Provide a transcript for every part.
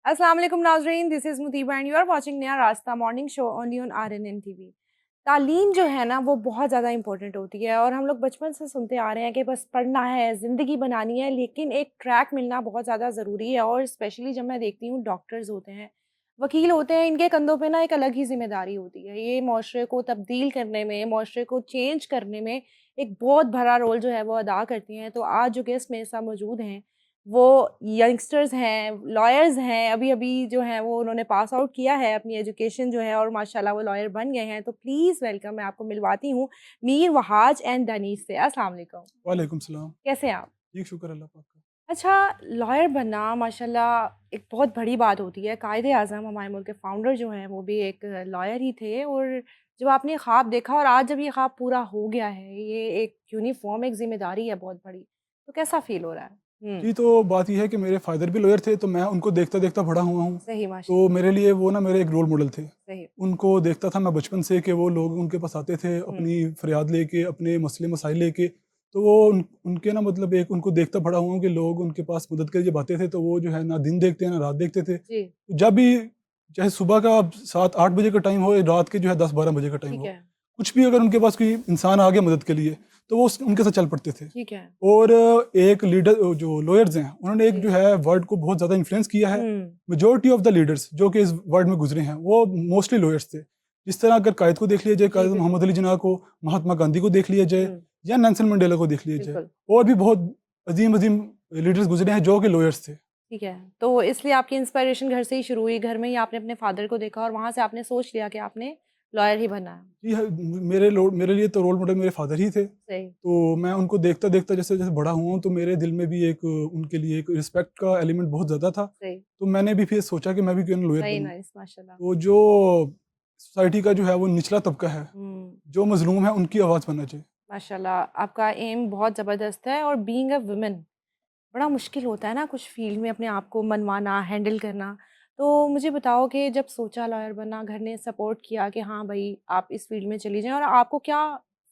अस्सलाम वालेकुम नाज़रीन, this is Mutiba and you are watching Naya Rasta morning show only on RNN TV. तालीम जो है ना वो बहुत ज़्यादा इम्पोर्टेंट होती है और हम लोग बचपन से सुनते आ रहे हैं कि बस पढ़ना है, ज़िंदगी बनानी है, लेकिन एक ट्रैक मिलना बहुत ज़्यादा ज़रूरी है। और स्पेशली जब मैं देखती हूँ डॉक्टर्स होते हैं, वकील होते हैं, इनके कंधों पे ना एक अलग ही ज़िम्मेदारी होती है। ये मुआशरे को तब्दील करने में, मुआशरे को चेंज करने में एक बहुत बड़ा रोल जो है वो अदा करती हैं। तो आज जो गेस्ट मेरे साथ मौजूद हैं वो यंगस्टर्स हैं, लॉयर्स हैं, अभी-अभी जो हैं वो उन्होंने पास आउट किया है अपनी एजुकेशन जो है और माशाल्लाह वो लॉयर बन गए हैं। तो प्लीज़ वेलकम, मैं आपको मिलवाती हूँ मीर वहाज एंड दनीश से। अस्सलाम वालेकुम। वालेकुम सलाम। कैसे हैं आप? जी, शुक्र अल्लाह पाक का। अच्छा, लॉयर बनना माशाल्लाह एक बहुत बड़ी बात होती है। कायदे-आज़म हमारे मुल्क के फाउंडर जो हैं वो भी एक लॉयर ही थे और जब आपने ख्वाब देखा और आज जब ये ख्वाब पूरा हो गया है, ये एक यूनिफ़ॉर्म एक ज़िम्मेदारी है बहुत बड़ी, तो कैसा फ़ील हो रहा है? हुँ, जी, तो बात ये है कि मेरे फ़ादर भी लॉयर थे, तो मैं उनको देखता-देखता बड़ा हुआ हूँ। सही तो माशाल्लाह, मेरे लिए वो ना मेरे एक रोल मॉडल थे। सही। उनको देखता था मैं बचपन से कि वो लोग उनके पास आते थे हुँ, अपनी फ़रियाद लेके, अपने मसले-मसाइल लेके। तो वो उनके ना मतलब एक उनको देखता बड़ा हुआ हूँ कि लोग उनके पास मदद के लिए जब आते थे, तो वो जो है ना दिन देखते हैं, ना रात देखते थे। जी, जब भी चाहे सुबह का 7-8 बजे का टाइम हो या रात के जो है 10-12 बजे का टाइम ठीक हो, है, कुछ भी अगर उनके पास कोई इंसान आ गया मदद के लिए, तो वो उनके साथ चल पड़ते थे। ठीक है। और एक लीडर जो लॉयर्स हैं, उन्होंने एक जी। जो है वर्ल्ड को बहुत ज़्यादा इन्फ्लुएंस किया है। हुँ, मेजॉरिटी ऑफ द लीडर्स जो कि इस वर्ल्ड में गुजरे हैं, वो मोस्टली लॉयर्स थे। जिस तरह अगर कायद को देख लिया जाए, जी, कायद मोहम्मद बिल्कुल। अली जिन्ना को, महात्मा गांधी को देख लिया जाए हुँ, या नेल्सन मंडेला को देख लिया जाए, बिल्कुल, और भी बहुत अजीम-अजीम लीडर्स गुजरे हैं जो कि लॉयर्स थे। ठीक है। तो इसलिए आपकी इंस्पिरेशन घर से ही शुरू हुई, घर में ही आपने अपने फादर को देखा और वहाँ से आपने सोच लिया कि आपने लॉयर ही बनना है। जी हाँ, मेरे लिए तो रोल मॉडल मेरे फादर ही थे। सही, तो मैं उनको देखता-देखता जैसे-जैसे बड़ा हुआ हूँ, तो मेरे दिल में भी एक उनके लिए एक रिस्पेक्ट का एलिमेंट बहुत ज़्यादा था। सही, तो मैंने भी फिर सोचा कि मैं भी क्यों ना लॉयर वेरी बनूँ। नाइस माशाल्लाह। तो जो सोसाइटी का जो है वो निचला तबका है, हुँ, जो मज़लूम है, उनकी आवाज़ बनना चाहिए। माशाल्लाह आपका एम बहुत ज़बरदस्त है और बीइंग अ वुमन बड़ा मुश्किल होता है ना कुछ फ़ील्ड में अपने आप को मनवाना, हैंडल करना। तो मुझे बताओ कि जब सोचा लॉयर बनना, घर ने सपोर्ट किया कि हाँ भई आप इस फ़ील्ड में चली जाएँ और आपको क्या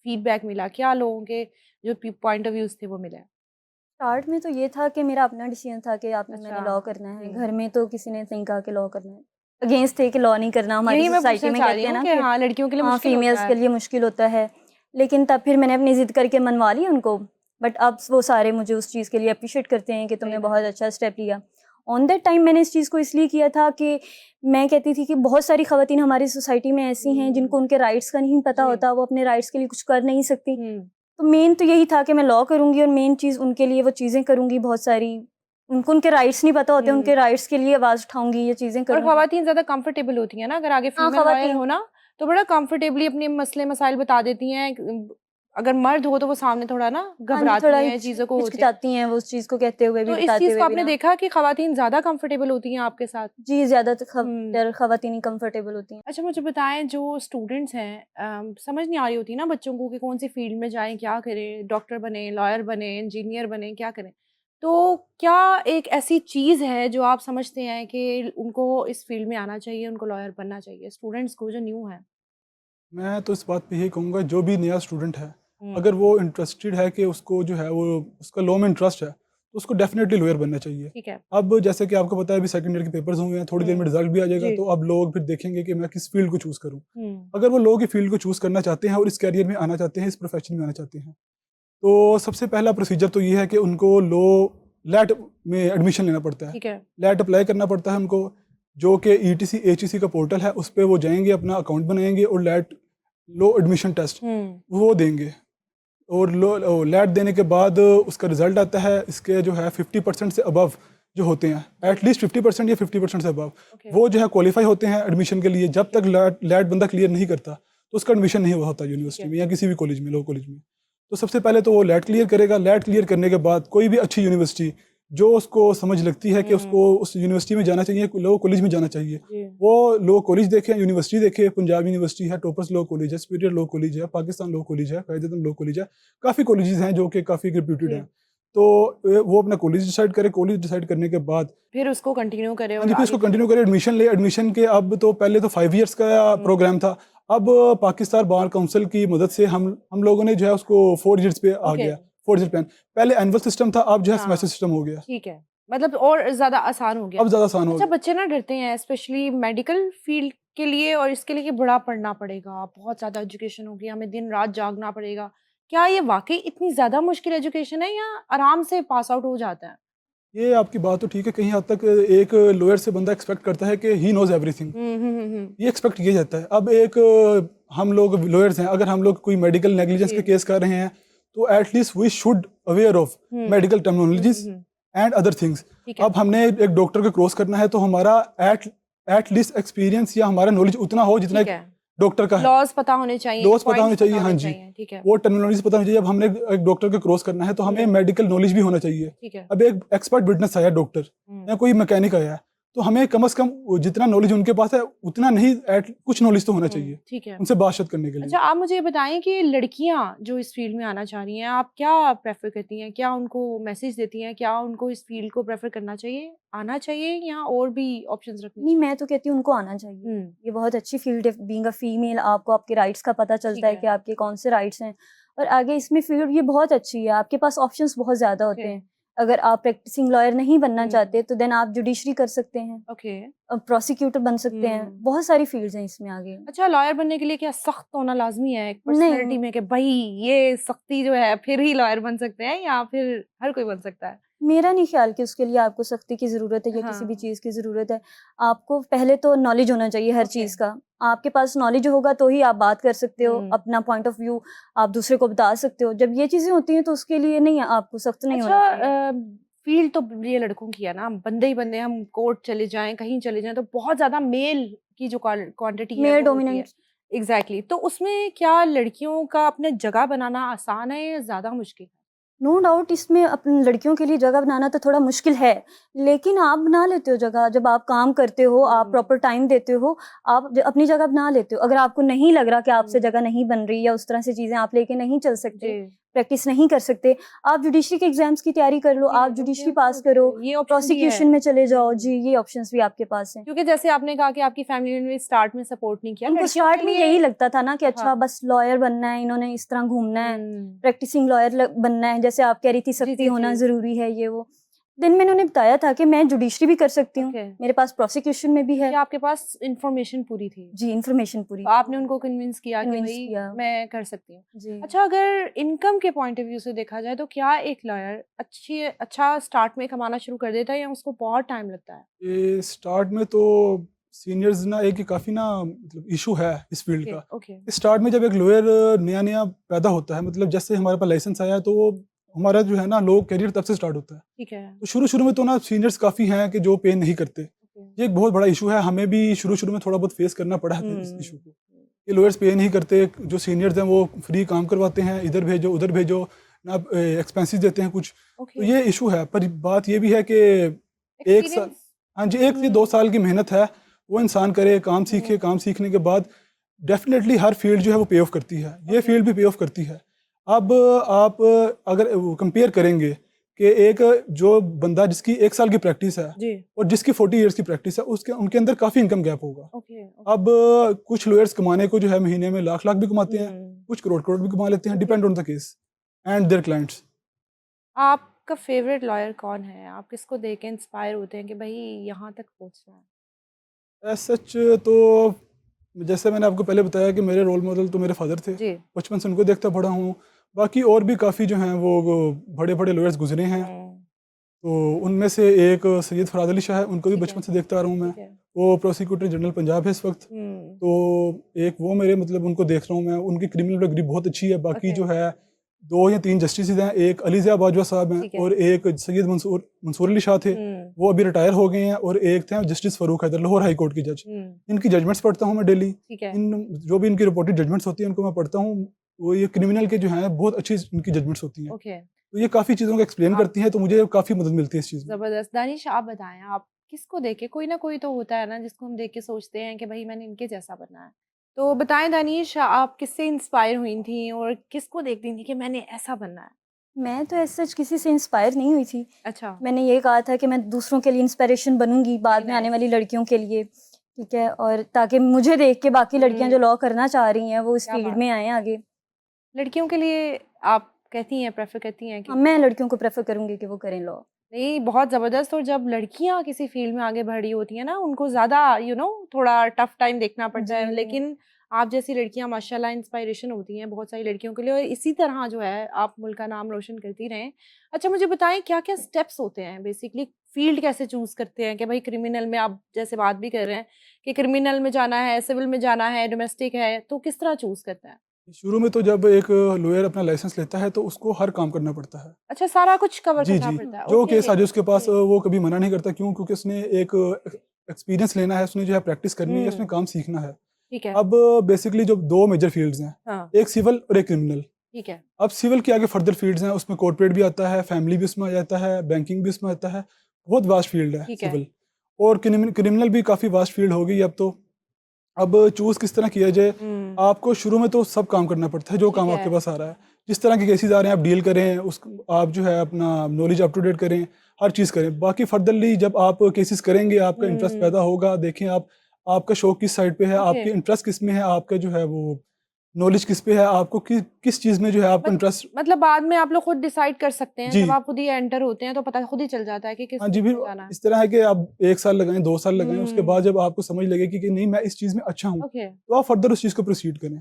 फ़ीडबैक मिला? क्या लोगों के जो पॉइंट ऑफ व्यूज़ थे वो मिले? स्टार्ट में तो ये था कि मेरा अपना डिसीजन था कि आपने अच्छा। मैंने लॉ करना है। हुँ। घर में तो किसी ने नहीं कहा कि लॉ करना है। अगेंस्ट थे कि लॉ नहीं करना। हमारी यही मैं सोसाइटी पूछना में चाह रही कहते हैं हूँ ना कि कि हाँ, लड़कियों के लिए हाँ, मुश्किल होता फीमेल्स है। के लिए मुश्किल होता है। लेकिन तब फिर मैंने अपनी ज़िद करके मनवा ली उनको। बट अब वो सारे मुझे उस चीज़ के लिए एप्रिशिएट करते हैं कि वेरी तुमने बहुत नाइस। अच्छा स्टेप लिया। ऑन दैट टाइम मैंने इस चीज़ को इसलिए किया था कि मैं कहती थी कि बहुत सारी ख़वातीन हमारी सोसाइटी में ऐसी हैं हुँ, जिनको उनके राइट्स का नहीं पता जी। होता, वो अपने राइट्स के लिए कुछ कर नहीं सकती। हुँ, तो मेन तो यही था कि मैं लॉ करूँगी और मेन चीज़ उनके लिए वो चीज़ें करूँगी बहुत सारी। उनको उनके राइट्स नहीं पता होते, हुँ। उनके राइट्स के लिए आवाज़ उठाऊँगी, ये चीज़ें और करूँगी। ख़वातीन ज़्यादा कंफर्टेबल होती हैं ना, अगर आगे हाँ, फीमेल लॉयर ख़वातीन हो ना, तो बड़ा कंफर्टेबली अपने मसले-मसाइल बता देती हैं। अगर मर्द हो तो वो सामने थोड़ा ना हाँ जी, थोड़ा घबराती हैं, चीज़ों को होती हैं। हिचकिचाती हैं वो उस चीज़ को कहते हुए भी, तो इस बताते चीज़ को हुए भी आपने ना। देखा कि ख़वातीन ज़्यादा कंफर्टेबल होती हैं आपके साथ? जी, हुँ। ज़्यादातर ख़वातीन ही कम्फ़र्टेबल होती हैं। अच्छा मुझे बताएँ जो स्टूडेंट्स हैं समझ नहीं आ रही होती ना बच्चों को कि कौन-सी फ़ील्ड में जाएँ, क्या करें? डॉक्टर बनें, लॉयर बनें, इंजीनियर बनें, क्या करें? तो क्या एक ऐसी चीज़ है जो आप समझते हैं कि उनको इस फ़ील्ड में आना चाहिए, उनको लॉयर बनना चाहिए, स्टूडेंट्स को जो न्यू हैं? मैं तो इस बात पे यही कहूँगा, जो भी नया स्टूडेंट है, हुँ, अगर वो इंटरेस्टेड है कि उसको जो है वो उसका लॉ में इंटरेस्ट है, तो उसको डेफ़िनेटली लॉयर बनना चाहिए। ठीक है। अब जैसे कि आपको पता है अभी सेकंड ईयर के पेपर्स हुए हैं, थोड़ी देर में हुँ, रिज़ल्ट भी आ जाएगा, जी। तो अब लोग फिर देखेंगे कि मैं किस फ़ील्ड को चूज़ करूँ। हुँ, अगर वो लॉ की फ़ील्ड को चूज़ करना चाहते हैं और इस करियर में आना चाहते हैं, इस प्रोफ़ेशन में आना चाहते हैं, तो सबसे पहला प्रोसीजर तो ये है कि उनको लैट में एडमिशन लेना पड़ता है। ठीक है। लैट अप्लाई करना पड़ता है उनको, जो कि ईटीसी एचईसी का पोर्टल है, उस पे वो जाएँगे, अपना अकाउंट बनाएँगे और लैट लो एडमिशन टेस्ट हुँ, वो देंगे। और लैट देने के बाद उसका रिज़ल्ट आता है, इसके जो है 50% से अबव जो होते हैं, जी, एटलीस्ट 50% या 50% से अबव, ओके। वो जो है क्वालिफ़ाई होते हैं एडमिशन के लिए। जब तक लैट बंदा क्लियर नहीं करता, तो उसका एडमिशन नहीं हुआ होता ठीक यूनिवर्सिटी है। में या किसी भी कॉलेज में, लॉ कॉलेज में। तो सबसे पहले तो वो लैट क्लियर करेगा, लैट क्लियर करने के बाद कोई भी अच्छी यूनिवर्सिटी जो उसको समझ लगती है कि उसको हुँ, उस यूनिवर्सिटी में जाना चाहिए, लॉ कॉलेज में जाना चाहिए, जी, वो लॉ कॉलेज देखे, यूनिवर्सिटी देखे। पंजाब यूनिवर्सिटी है, टॉपर्स लॉ कॉलेज है, सुपीरियर लॉ कॉलेज है, पाकिस्तान लॉ कॉलेज है, कायदे-आज़म लॉ कॉलेज है, काफ़ी कॉलेजेस हैं जो कि काफ़ी रेप्यूटेड हैं। जी। तो वो अपना कॉलेज डिसाइड करे, कॉलेज डिसाइड करने के बाद फिर उसको कंटिन्यू करें हाँ और जी, फिर आगे इसको चले। कंटिन्यू करे, एडमिशन ले। एडमिशन के अब तो पहले तो 5 इयर्स का हुँ, प्रोग्राम था। अब पाकिस्तान बार काउंसिल की मदद से हम लोगों ने जो है उसको 4 इयर्स पे आ ओके, गया, 4 ईयर प्लान। पहले एनुअल सिस्टम था, अब जो है हाँ, सेमेस्टर सिस्टम हो गया। ठीक है। मतलब और ज़्यादा आसान हो गया। अब ज़्यादा आसान हो अच्छा, गया। बच्चे ना डरते हैं स्पेशली मेडिकल फील्ड के लिए, और इसके लिए कि बड़ा पढ़ना पड़ेगा, बहुत ज़्यादा एजुकेशन होगी, हमें दिन रात जागना पड़ेगा। क्या ये वाक़ई इतनी ज़्यादा मुश्किल एजुकेशन है या आराम से पास आउट हो जाता है? ये आपकी बात तो ठीक है, कहीं हद तक एक लॉयर से बंदा एक्सपेक्ट करता है कि ही नोज़ एवरीथिंग, हुँ। ये एक्सपेक्ट किया जाता है। अब एक हम लोग लॉयर्स हैं, अगर हम लोग कोई मेडिकल नेग्लिजेंस के जी। केस कर रहे हैं, तो at least we should aware of hmm. Medical terminologies hmm. And other things. ठीक है, अब हमने एक डॉक्टर को क्रॉस करना है, तो हमारा एट लीस्ट एक्सपीरियंस या हमारा नॉलेज उतना हो जितना ठीक एक है। डॉक्टर का है। लॉज़ पता होने चाहिए, लॉज पता होने पॉइंट्स चाहिए, पता हाँ होने जी। चाहिए, ठीक है। वो टर्मिनोलॉजीज़ पता होनी चाहिए। अब हमने एक डॉक्टर को क्रॉस करना है, तो हमें मेडिकल नॉलेज भी होना चाहिए। ठीक है। अब एक एक्सपर्ट विटनेस आया डॉक्टर हुँ। या कोई मैकेनिक आया है, तो हमें कम से कम वो जितना नॉलेज उनके पास है उतना नहीं, कुछ नॉलेज तो होना चाहिए ठीक है। उनसे बातचीत करने के लिए। अच्छा, आप मुझे ये बताएँ कि लड़कियाँ जो इस फ़ील्ड में आना चाह रही हैं, आप क्या प्रेफ़र करती हैं? क्या उनको मैसेज देती हैं? क्या उनको इस फ़ील्ड को प्रेफ़र करना चाहिए, आना चाहिए, या और भी ऑप्शंस रखने नहीं, चाहिए? मैं तो कहती हूँ उनको आना चाहिए। हुँ। ये बहुत अच्छी फ़ील्ड है, बीइंग अ फीमेल आपको आपके राइट्स का पता ठीक चलता है है। कि आपके कौन से राइट्स हैं, और आगे इसमें फ़ील्ड ये बहुत अच्छी है, आपके पास ऑप्शंस बहुत ज़्यादा होते ओके। हैं। अगर आप प्रैक्टिसिंग लॉयर नहीं बनना हुँ। चाहते, तो देन आप जुडिशरी कर सकते हैं, ओके। प्रोसिक्यूटर बन सकते हैं, हुँ। बहुत सारी फ़ील्ड्स हैं इसमें आगे। अच्छा, लॉयर बनने के लिए क्या सख्त होना लाज़मी है एक नहीं, पर्सनैलिटी में कि भई ये सख्ती जो है फिर ही लॉयर बन सकते हैं, या फिर हर कोई बन सकता है? मेरा नहीं ख़्याल कि उसके लिए आपको सख्ती की ज़रूरत है या किसी भी हाँ। चीज़ की ज़रूरत है। आपको पहले तो नॉलेज होना चाहिए हर ओके। चीज़ का। आपके पास नॉलेज होगा तो ही आप बात कर सकते हो, हुँ। अपना पॉइंट ऑफ व्यू आप दूसरे को बता सकते हो। जब ये चीज़ें होती हैं तो उसके लिए नहीं, आपको सख्त नहीं अच्छा, होना चाहिए। फ़ील्ड तो ये लड़कों की है ना, बंदे ही बंदे हैं, हम कोर्ट चले जाएँ, कहीं चले जाएँ, तो बहुत ज़्यादा मेल की जो क्वांटिटी है मेल वो होती है। डोमिनेंट। एग्ज़ैक्टली, तो उसमें क्या लड़कियों का अपने जगह बनाना आसान है या ज़्यादा मुश्किल है? नो डाउट इसमें अपन लड़कियों के लिए जगह बनाना तो थोड़ा मुश्किल है, लेकिन आप बना लेते हो जगह। जब आप काम करते हो, आप प्रॉपर टाइम देते हो, आप अपनी जगह बना लेते हो। अगर आपको नहीं लग रहा कि आपसे जगह नहीं बन रही या उस तरह से चीजें आप लेके नहीं चल सकते, जी। प्रैक्टिस नहीं कर सकते, आप जुडिशरी के एग्जाम्स की तैयारी कर लो, जी, आप ओके, जुडिशरी ओके, पास करो, ओके, ये ऑप्शन भी है। प्रोसिक्यूशन में चले जाओ। हुँ। जी, ये ऑप्शंस भी आपके पास हैं। क्योंकि जैसे आपने कहा कि आपकी फैमिली ने स्टार्ट में सपोर्ट नहीं किया, उनको लड़कियों स्टार्ट के में लिए यही लगता था ना कि अच्छा हाँ। बस लॉयर बनना है, इन्होंने इस तरह घूमना है, हुँ। प्रैक्टिसिंग लॉयर बनना है, जैसे आप कह रही थी जी, सख्ती जी, होना जी। ज़रूरी है ये वो। देन मैंने उन्हें बताया था कि मैं जुडिशरी भी कर सकती हूँ, ओके। मेरे पास प्रोसिक्यूशन में भी है। कि आपके पास इन्फॉर्मेशन पूरी थी। जी, इन्फॉर्मेशन पूरी तो आपने उनको कन्विंस किया कि कन्विंस भई किया। मैं कर सकती हूँ। जी। अच्छा, अगर इनकम के पॉइंट ऑफ व्यू से देखा जाए तो क्या एक लॉयर अच्छा स्टार्ट में कमाना शुरू कर देता है या उसको बहुत टाइम लगता है? ये स्टार्ट में तो सीनियर्स ना एक काफ़ी ना मतलब इशू है इस फील्ड ओके, का। ओके। स्टार्ट में जब एक लॉयर नया नया पैदा होता है, मतलब जैसे हमारे पास लाइसेंस आया है, तो वो हमारा जो है ना लॉ करियर तब से स्टार्ट होता है। ठीक है। तो शुरू शुरू में तो ना सीनियर्स काफ़ी हैं कि जो पे नहीं करते। ओके। ये एक बहुत बड़ा इशू है, हमें भी शुरू शुरू में थोड़ा बहुत फेस करना पड़ा है इस इशू को। हुँ। ये लॉयर्स पे नहीं करते, जो सीनियर्स हैं वो फ्री काम करवाते हैं, इधर भेजो उधर भेजो, ना एक्सपेंसेस देते हैं कुछ। तो ओके। ये इशू है, पर बात ये भी है कि 1 साल, एक्सपीरियंस। हाँ जी, 1 से 2 साल की मेहनत है, वो इंसान करे, काम सीखे, काम सीखने के बाद डेफ़िनेटली हर फ़ील्ड जो है वो पे ऑफ करती है। ये ओके। फ़ील्ड भी पे ऑफ करती है। अब आप अगर कंपेयर करेंगे कि एक जो बंदा जिसकी 1 साल की प्रैक्टिस है जी। और जिसकी 40 इयर्स की प्रैक्टिस है, उसके उनके अंदर काफ़ी इनकम गैप होगा। Okay, okay. अब कुछ लॉयर्स कमाने को जो है महीने में लाख-लाख भी कमाते हैं, हुँ। कुछ करोड़-करोड़ भी कमा लेते हैं, okay. Depend on the case and their clients. आपका फ़ेवरेट लॉयर कौन है? आप किसको देख के इंस्पायर होते हैं कि भई यहाँ तक पहुँचना है? एज़ सच तो जैसे मैंने आपको पहले बताया कि मेरे रोल मॉडल तो मेरे फादर थे। जी। बचपन से उनको देखता बड़ा हूँ। बाकी और भी काफ़ी जो हैं वो बड़े-बड़े लॉयर्स गुज़रे हैं। हुँ। तो उनमें से एक सैयद फराद अली शाह है, उनको भी ठीक बचपन है, से देखता आ रहा हूँ मैं। ठीक है। वो प्रोसिक्यूटर जनरल पंजाब है इस वक़्त। हुँ। तो एक वो मेरे मतलब उनको देख रहा हूँ मैं, उनकी क्रिमिनल डिग्री बहुत अच्छी है। बाकी ओके। जो है 2 या 3 जस्टिसेस हैं, एक अली ज़िया बाजवा साहब हैं ठीक है। और एक सैयद मंसूर अली शाह थे, हुँ। वो अभी रिटायर हो गए हैं, और एक थे justice Farooq Haider, Lahore high court के जज। हुँ। इनकी जजमेंट्स पढ़ता हूँ मैं डेली। ठीक है। इन जो भी इनकी रिपोर्टेड जजमेंट्स होती हैं उनको मैं पढ़ता हूँ। वो ये क्रिमिनल के जो हैं बहुत अच्छी इनकी जजमेंट्स होती हैं। ओके। तो ये काफ़ी चीज़ों को एक्सप्लेन आप करती हैं, तो मुझे काफ़ी मदद मिलती है इस चीज़ में। ज़बरदस्त। दानिश, आप बताएँ, आप किसको देख के, कोई ना कोई तो होता है ना जिसको हम देख के सोचते हैं कि भई मैंने इनके जैसा बनना है। तो बताएँ दानिश, आप किससे इंस्पायर हुई थीं और किसको देखती थीं कि मैंने ऐसा बनना है? मैं तो ऐसा सच किसी से इंस्पायर नहीं हुई थी। अच्छा। मैंने ये कहा था कि मैं दूसरों के लिए इंस्पिरेशन बनूँगी, वेरी बाद में आने नाइस। वाली लड़कियों के लिए, ठीक है? और ताकि मुझे देख के बाकी लड़कियाँ जो हुँ। लॉ करना चाह रही हैं, वो इस क्या फ़ील्ड बात में है। आएँ आगे। लड़कियों के लिए आप कहती हैं, प्रेफ़र करती हैं हाँ, कि मैं लड़कियों को प्रेफ़र करूँगी कि वो करें लॉ। नहीं, बहुत ज़बरदस्त। और जब लड़कियाँ किसी फ़ील्ड में आगे बढ़ रही होती हैं ना, उनको ज़्यादा थोड़ा टफ़ टाइम देखना पड़ता है। जी। लेकिन आप जैसी लड़कियाँ माशाल्लाह इंस्पायरेशन होती हैं बहुत सारी लड़कियों के लिए, और इसी तरह जो है आप मुल्क का नाम रोशन करती रहें। अच्छा, मुझे बताएँ क्या-क्या स्टेप्स होते हैं बेसिकली, फ़ील्ड कैसे चूज़ करते हैं कि भई क्रिमिनल में आप जैसे बात भी कर रहे हैं कि क्रिमिनल में जाना है, सिविल में जाना है, डोमेस्टिक है, तो किस तरह चूज़ करते हैं? शुरू में तो जब एक लॉयर अपना लाइसेंस लेता है तो उसको हर काम करना पड़ता है। अच्छा, सारा कुछ कवर जी, करना जी। पड़ता है। जो ओके, केस आ जाए उसके पास ओके। वो कभी मना नहीं करता, क्यों? क्योंकि उसने एक एक्सपीरियंस लेना है, उसने जो है प्रैक्टिस करनी है, उसने हुँ, काम सीखना है। ठीक है। अब बेसिकली जो 2 मेजर फ़ील्ड्स हैं, हाँ, एक सिविल और एक क्रिमिनल। ठीक है, अब सिविल के आगे फर्दर फ़ील्ड्स हैं, उसमें कॉर्पोरेट भी आता है, फैमिली भी उसमें आ जाता है, बैंकिंग भी उसमें आता है। बहुत वास्ट फ़ील्ड है ठीक है। सिविल। और क्रिमिनल भी काफ़ी वास्ट फ़ील्ड हो गई अब तो। अब चूज़ किस तरह किया जाए? हुँ, आपको शुरू में तो सब काम करना पड़ता है, जो ठीक काम है। आपके पास आ रहा है। जिस तरह के केसेज़ आ रहे हैं आप डील करें, आप जो है अपना नॉलेज अप टू डेट करें, हर चीज़ करें। बाकी फर्दरली जब आप केसेज़ करेंगे, आपका इंटरेस्ट हुँ, पैदा होगा, देखें आप, आपका शौक किस साइड पे है, ओके। आपके इंटरेस्ट किस में है, आपका जो है वो नॉलेज किस पे है, आपको किस चीज़ में जो है आपको मत इंटरेस्ट। मतलब बाद में आप लोग खुद डिसाइड कर सकते हैं, जब जी। आप खुद ही एंटर होते हैं तो पता खुद ही चल जाता है कि किस हाँ जी, फील्ड फिर में जाना है। इस तरह है कि आप 1 साल लगाएँ, 2 साल लगाएँ, उसके हुँ, बाद जब आपको समझ लगेगी कि नहीं मैं इस चीज़ में अच्छा हूँ, ओके। तो आप फर्दर उस चीज़ को प्रोसीड करें।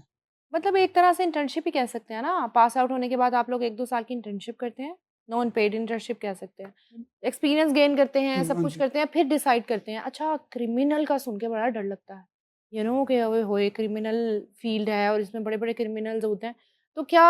मतलब एक तरह से इंटर्नशिप ही कह सकते हैं ना, पास आउट होने के बाद आप लोग 1-2 साल की इंटर्नशिप करते हैं, नॉन पेड इंटर्नशिप कह सकते हैं। एक्सपीरियंस गेन करते हैं, सब हाँ कुछ जी। करते हैं, फिर डिसाइड करते हैं। अच्छा, क्रिमिनल का सुन के बड़ा डर लगता है, कि ओए होए! क्रिमिनल फील्ड है और इसमें बड़े-बड़े क्रिमिनल्स होते हैं। तो क्या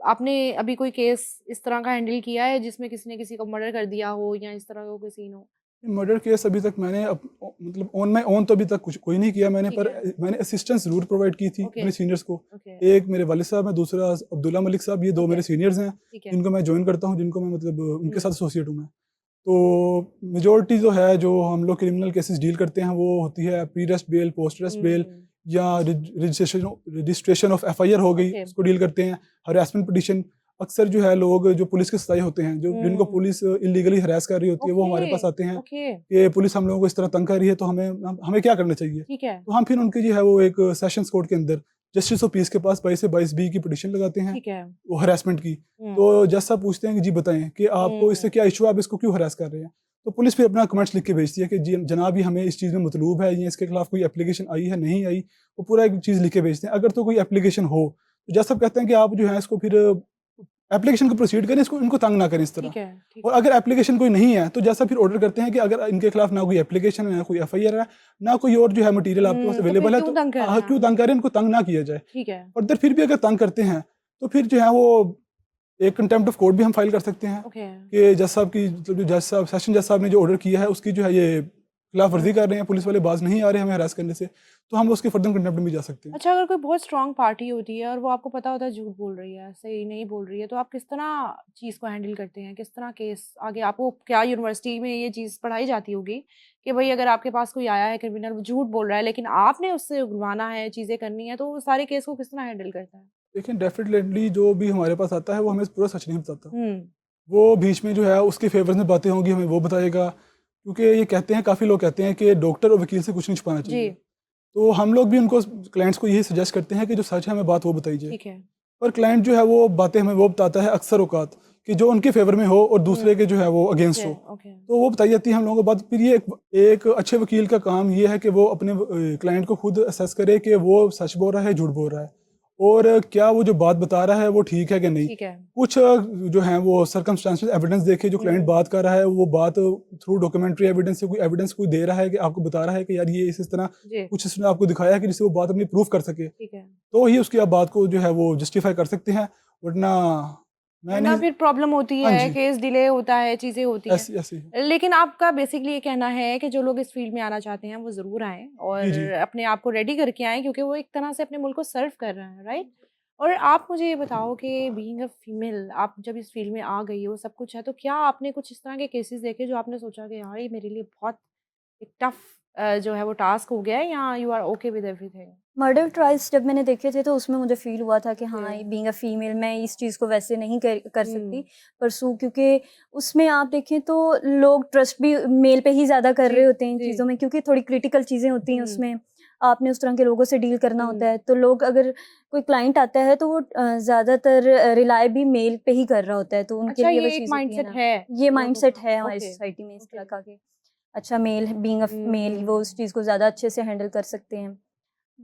आपने अभी कोई केस इस तरह का हैंडल किया है जिसमें किसी ने किसी को मर्डर कर दिया हो या इस तरह का कोई सीन हो? मर्डर केस अभी तक मैंने मतलब ऑन माई ओन तो अभी तक कुछ कोई नहीं किया मैंने, ठीक पर है, मैंने असिस्टेंस ज़रूर प्रोवाइड की थी ओके, अपने सीनियर्स को। ओके, एक मेरे वालिद साहब हैं, दूसरा अब्दुल्ला मलिक साहब, ये 2 ओके, मेरे सीनियर्स हैं, ठीक है। जिनको मैं जॉइन करता हूँ, जिनको मैं मतलब उनके साथ हुँ, एसोसिएट हूँ मैं। तो मेजॉरिटी जो है, जो हम लोग क्रिमिनल केसेस डील करते हैं, वो होती है pre arrest bail, post arrest bail, हुँ, या रजिस्ट्रेशन ऑफ एफआईआर हो गई, ओके, उसको डील करते हैं। हरासमेंट पिटीशन, अक्सर जो है लोग जो पुलिस के सताए होते हैं, जो जिनको हुँ, पुलिस इल्लीगली हरास कर रही होती है, वो ओके, हमारे पास आते हैं ओके, कि पुलिस हम लोगों को इस तरह तंग कर रही है, तो हमें क्या करना चाहिए? ठीक है, तो हम फिर उनकी जो है वो एक सेशंस कोर्ट के अंदर जस्टिस ऑफ पीस के पास 22 से 22 बी की पिटीशन लगाते हैं, ठीक है। वो हरासमेंट की। हुँ, तो जज साहब पूछते हैं कि जी बताएँ कि आपको इससे हुँ, क्या इश्यू है, आप इसको क्यों हरास कर रहे हैं? तो पुलिस फिर अपना कमेंट्स लिख के भेजती है कि जी जनाब, ये हमें इस चीज़ में मतलूब है, ये इसके खिलाफ कोई एप्लीकेशन आई है, नहीं आई। वो पूरा एक चीज़ लिख के भेजते हैं। अगर तो कोई एप्लीकेशन हो, तो जज साहब कहते हैं कि आप जो है इसको फिर एप्लीकेशन को प्रोसीड करें, इसको इनको तंग ना करें इस तरह। ठीक और है। अगर एप्लीकेशन कोई नहीं है, तो जैसा फिर ऑर्डर करते हैं कि अगर इनके खिलाफ ना कोई एप्लीकेशन है, ना कोई एफआईआर है, ना कोई और जो है मटेरियल आपके पास तो फिर अवेलेबल है, क्यों तो तंग कर रहे हैं? क्यों तंग करें, इनको तंग ना किया जाए। ठीक है, फर्दर फिर भी अगर तंग करते हैं, तो फिर जो है वो एक कंटेम्प्ट ऑफ कोर्ट भी हम फाइल कर सकते हैं ओके। कि जज साहब की, मतलब जो जज साहब, सेशन जज साहब ने जो ऑर्डर किया है, उसकी जो है ये खिलाफ वर्जी कर हुँ। रहे हैं, पुलिस वाले बाज नहीं आ रहे हमें हरास करने से, तो हम उसके फर्दर कंटेम्प्ट में भी जा सकते हैं। अच्छा, अगर कोई बहुत स्ट्रॉन्ग पार्टी होती है और वो आपको पता होता है झूठ बोल रही है, सही नहीं बोल रही है, तो आप किस तरह चीज़ को हैंडल करते हैं? किस तरह केस आगे आपको क्या यूनिवर्सिटी में ये चीज़ पढ़ाई जाती होगी कि भई अगर आपके पास कोई आया है क्रिमिनल, वो झूठ बोल रहा है, लेकिन आपने उससे उगलवाना है, चीज़ें करनी है, तो वो सारे केस को किस तरह हैंडल करते हैं? लेकिन डेफिनेटली जो भी हमारे पास आता है, वो हमें पूरा सच नहीं बताता। हुँ, वो बीच में जो है उसके फेवर्स में बातें होंगी, हमें वो बताएगा, क्योंकि ये कहते हैं, काफ़ी लोग कहते हैं कि डॉक्टर और वकील से कुछ नहीं छुपाना जी, चाहिए। तो हम लोग भी उनको, क्लाइंट्स को यही सजेस्ट करते हैं कि जो सच है हमें बात वो बताई जाए। ठीक है। और क्लाइंट जो है वो बातें हमें वो बताता है अक्सर औकात, कि जो उनके फेवर में हो और दूसरे हुँ, के जो है वो अगेंस्ट ओके, हो। ओके। तो वो बताई जाती है हम लोगों को बात। फिर ये एक अच्छे वकील का काम ये है कि वो अपने क्लाइंट को खुद असेस करे कि वो सच बोल रहा है, झूठ बोल रहा है, और क्या वो जो बात बता रहा है वो ठीक है कि नहीं। ठीक है। कुछ जो है वो सर्कमस्टांसेस एविडेंस देखे, जो क्लाइंट हुँ, बात कर रहा है वो बात थ्रू डॉक्यूमेंट्री एविडेंस से कोई एविडेंस कोई दे रहा है, कि आपको बता रहा है कि यार ये इस तरह जी, कुछ इसने आपको दिखाया है कि जिससे वो बात अपनी प्रूफ कर सके, ठीक है। तो ही उसकी आप बात को जो है वो जस्टिफाई कर सकते हैं। वरना मैं वरना नहीं। फिर प्रॉब्लम होती हाँ है, जी, केस डिले होता है, चीज़ें होती हैं। ऐसी ऐसी है। लेकिन आपका बेसिकली ये कहना है कि जो लोग इस फ़ील्ड में आना चाहते हैं, वो ज़रूर आएँ जी, और जी। अपने आप को रेडी करके आएँ, क्योंकि वो एक तरह से अपने मुल्क को सर्व कर रहे हैं, राइट? और आप मुझे ये बताओ कि बीइंग अ फीमेल, आप जब इस फ़ील्ड में आ गई हो, सब कुछ है, तो क्या आपने कुछ इस तरह के केसेज़ देखे जो आपने सोचा कि यार, ये मेरे लिए बहुत एक टफ़ जो है वो टास्क हो गया है, या you are okay with everything? Murder trials जब मैंने देखे थे तो उसमें मुझे फ़ील हुआ था कि ओके। हाँ, बीइंग अ फीमेल मैं इस चीज़ को वैसे नहीं कर सकती हुँ। परस्यू, क्योंकि उसमें आप देखें तो लोग ट्रस्ट भी मेल पे ही ज़्यादा कर जी, रहे होते हैं इन जी। चीज़ों में, क्योंकि थोड़ी क्रिटिकल चीज़ें होती हैं हुँ। उसमें। आपने उस तरह के लोगों से डील करना होता हम्म। है। तो लोग अगर कोई क्लाइंट आता है तो वो ज़्यादातर रिलाय भी मेल पे ही कर रहा होता है, तो उनके अच्छा, लिए वो ये एक चीज़ होती है माइंडसेट ना, है ये लोगों माइंडसेट का। है हमारी ओके। सोसाइटी में इस ओके। तरह का कि अच्छा मेल बीइंग अ मेल वो उस हम्म। चीज़ को ज़्यादा अच्छे से हैंडल कर सकते हैं।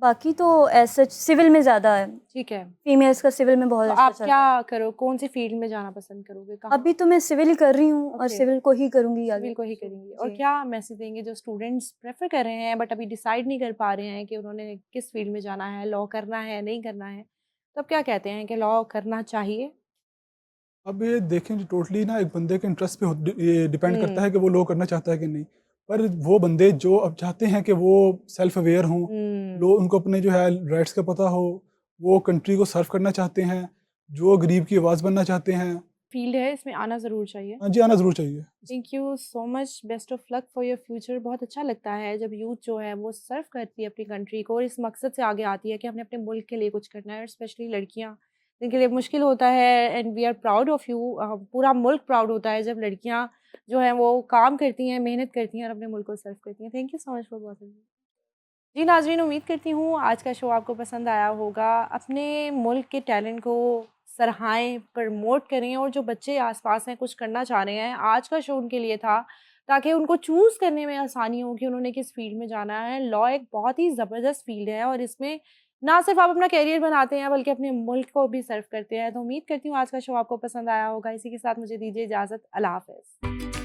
बाकी तो एज़ सच सिविल में ज़्यादा है, ठीक है। फीमेल्स का सिविल में बहुत तो अच्छा आप चल क्या रहा है। करो, कौन सी फील्ड में जाना पसंद करोगे, कहाँ? अभी तो मैं सिविल ही कर रही हूँ और ओके, सिविल को ही करूँगी सिविल आगे। को ही करेंगी। और जी। क्या मैसेज देंगे जो स्टूडेंट्स प्रेफर कर रहे हैं बट अभी डिसाइड नहीं कर पा रहे हैं कि उन्होंने किस फील्ड में जाना है, लॉ करना है नहीं करना है, तो आप क्या कहते हैं कि लॉ करना चाहिए? अब ये देखें, टोटली ना एक बंदे के इंटरेस्ट पे ये डिपेंड करता है हम्म। कि वो लॉ करना चाहता है कि नहीं। पर वो बंदे जो अब चाहते हैं कि वो सेल्फ अवेयर हों, हम्म। लो उनको अपने जो है राइट्स का पता हो, वो कंट्री को सर्व करना चाहते हैं, जो गरीब की आवाज़ बनना चाहते हैं, फील्ड है, इसमें आना ज़रूर चाहिए। हाँ जी, आना ज़रूर चाहिए। Thank you so much, best of luck for your future. बहुत अच्छा लगता है जब यूथ जो है वो सर्व करती है अपनी कंट्री को और इस मकसद से आगे आती है कि हमने अपने मुल्क के लिए कुछ करना है, और स्पेशली लड़कियां जिनके लिए मुश्किल होता है। And we are proud of you. पूरा मुल्क प्राउड होता है जब लड़कियां जो हैं वो काम करती हैं, मेहनत करती हैं और अपने मुल्क को सर्व करती हैं। Thank you so much for watching. जी नाज़रीन, उम्मीद करती हूँ आज का शो आपको पसंद आया होगा। अपने मुल्क के टैलेंट को सराहें, प्रमोट करें, और जो बच्चे आस-पास हैं कुछ करना चाह रहे हैं, आज का शो उनके लिए था ताकि उनको चूज़ करने में आसानी हो कि उन्होंने किस फ़ील्ड में जाना है। लॉ एक बहुत ही ज़बरदस्त फ़ील्ड है और इसमें ना सिर्फ़ आप अपना करियर बनाते हैं बल्कि अपने मुल्क को भी सर्व करते हैं। तो उम्मीद करती हूँ आज का शो आपको पसंद आया होगा। इसी के साथ मुझे दीजिए इजाज़त। अल्लाह हाफ़िज़।